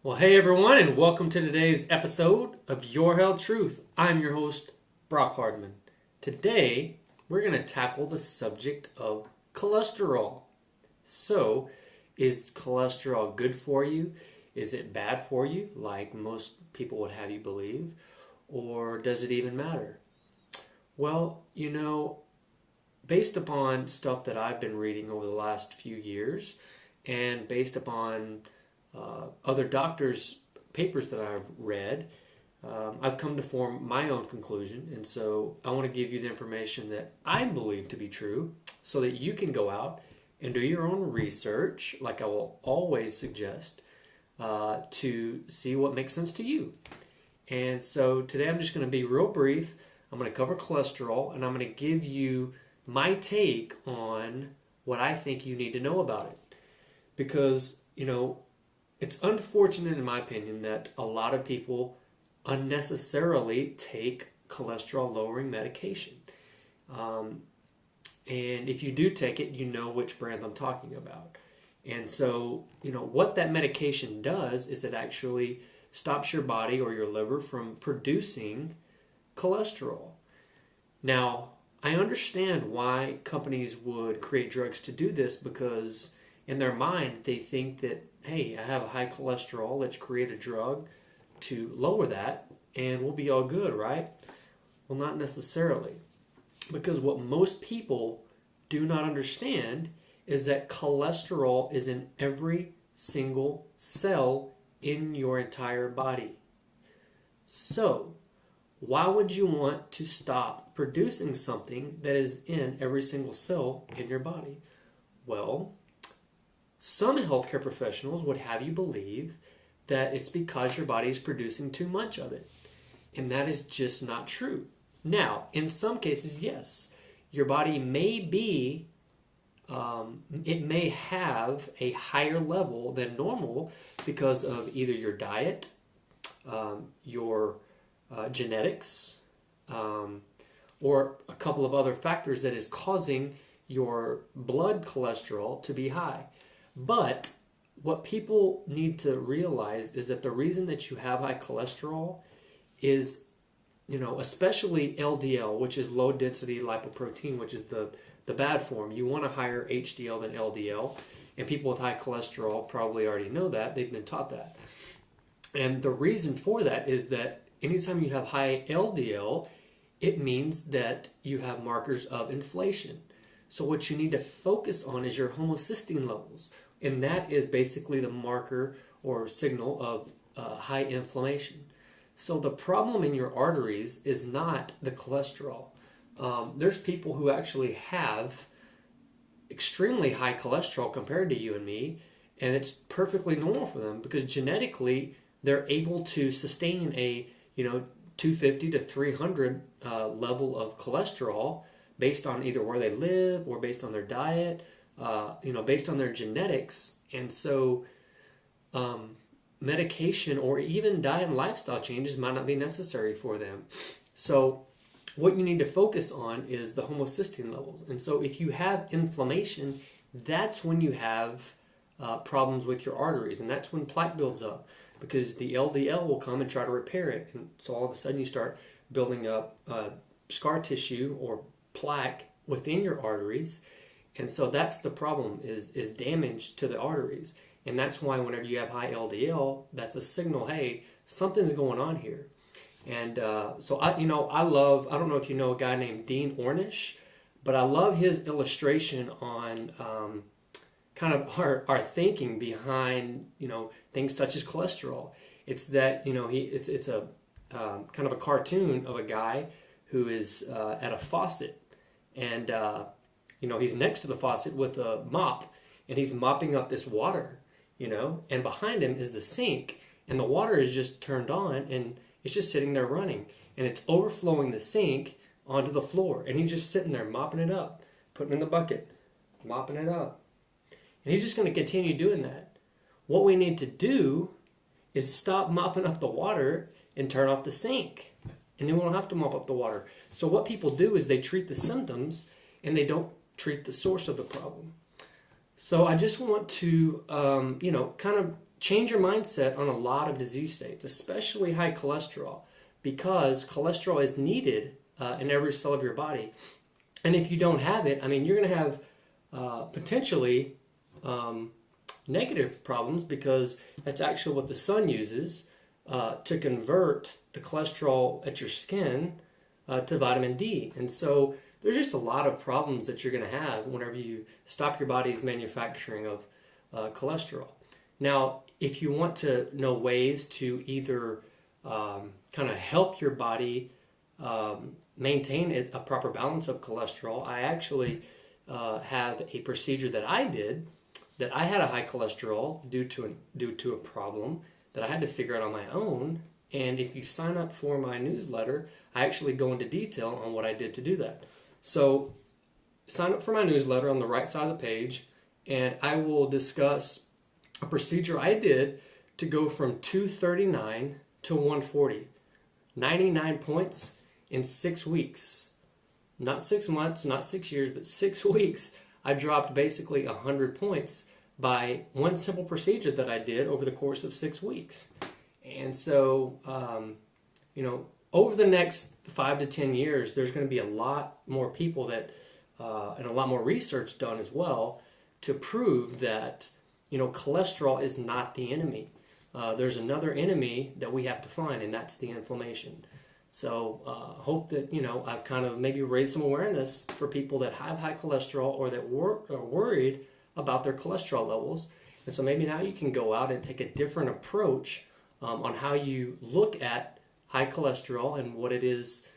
Well, hey everyone, and welcome to today's episode of Your Health Truth. I'm your host, Brock Hardman. Today, we're going to tackle the subject of cholesterol. So, is cholesterol good for you? Is it bad for you, like most people would have you believe? Or does it even matter? Well, based upon stuff that I've been reading over the last few years, and based upon other doctors' papers that I've read, I've come to form my own conclusion. And so I want to give you the information that I believe to be true so that you can go out and do your own research, like I will always suggest, to see what makes sense to you. And so today I'm just going to be real brief. I'm going to cover cholesterol, and I'm going to give you my take on what I think you need to know about it. Because, it's unfortunate, in my opinion, that a lot of people unnecessarily take cholesterol-lowering medication. And if you do take it, you know which brand I'm talking about. And so, what that medication does is it actually stops your body or your liver from producing cholesterol. Now, I understand why companies would create drugs to do this, because in their mind, they think that, hey, I have a high cholesterol, let's create a drug to lower that, and we'll be all good, right? Well, not necessarily. Because what most people do not understand is that cholesterol is in every single cell in your entire body. So, why would you want to stop producing something that is in every single cell in your body? Well, some healthcare professionals would have you believe that it's because your body is producing too much of it. And that is just not true. Now, in some cases, yes, your body may be, it may have a higher level than normal because of either your diet, your genetics, or a couple of other factors that is causing your blood cholesterol to be high. But what people need to realize is that the reason that you have high cholesterol is, especially LDL, which is low density lipoprotein, which is the bad form. You want a higher HDL than LDL, and people with high cholesterol probably already know that. They've been taught that. And the reason for that is that anytime you have high LDL, it means that you have markers of inflation. So what you need to focus on is your homocysteine levels. And that is basically the marker or signal of high inflammation. So the problem in your arteries is not the cholesterol. There's people who actually have extremely high cholesterol compared to you and me, and it's perfectly normal for them because genetically they're able to sustain a 250 to 300 level of cholesterol based on either where they live or based on their diet, based on their genetics. And so medication or even diet and lifestyle changes might not be necessary for them. So what you need to focus on is the homocysteine levels. And so if you have inflammation, that's when you have problems with your arteries, and that's when plaque builds up, because the LDL will come and try to repair it. And so all of a sudden you start building up scar tissue or plaque within your arteries. And so that's the problem, is damage to the arteries. And that's why whenever you have high LDL, that's a signal, hey, something's going on here. And so I don't know if you know a guy named Dean Ornish, but I love his illustration on kind of our thinking behind, things such as cholesterol. It's that, it's a kind of a cartoon of a guy who is at a faucet, and he's next to the faucet with a mop, and he's mopping up this water, and behind him is the sink, and the water is just turned on, and it's just sitting there running, and it's overflowing the sink onto the floor, and he's just sitting there mopping it up, putting it in the bucket, mopping it up, and he's just going to continue doing that. What we need to do is stop mopping up the water and turn off the sink, and then we don't have to mop up the water. So what people do is they treat the symptoms and they don't treat the source of the problem. So I just want to, kind of change your mindset on a lot of disease states, especially high cholesterol, because cholesterol is needed in every cell of your body. And if you don't have it, I mean, you're going to have potentially negative problems, because that's actually what the sun uses to convert the cholesterol at your skin to vitamin D. And so there's just a lot of problems that you're going to have whenever you stop your body's manufacturing of cholesterol. Now, if you want to know ways to either kind of help your body maintain a proper balance of cholesterol, I actually have a procedure that I did, that I had a high cholesterol due to a problem that I had to figure out on my own. And if you sign up for my newsletter, I actually go into detail on what I did to do that. So sign up for my newsletter on the right side of the page, and I will discuss a procedure I did to go from 239 to 140. 99 points in 6 weeks. Not 6 months, not 6 years, but 6 weeks. I dropped basically 100 points by one simple procedure that I did over the course of 6 weeks. And so, over the next 5 to 10 years, there's going to be a lot more people that, and a lot more research done as well, to prove that, cholesterol is not the enemy. There's another enemy that we have to find, and that's the inflammation. So hope that, I've kind of maybe raised some awareness for people that have high cholesterol, or that are worried about their cholesterol levels. And so maybe now you can go out and take a different approach on how you look at high cholesterol and what it is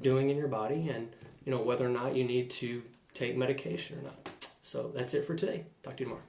doing in your body, and whether or not you need to take medication or not. So that's it for today. Talk to you tomorrow.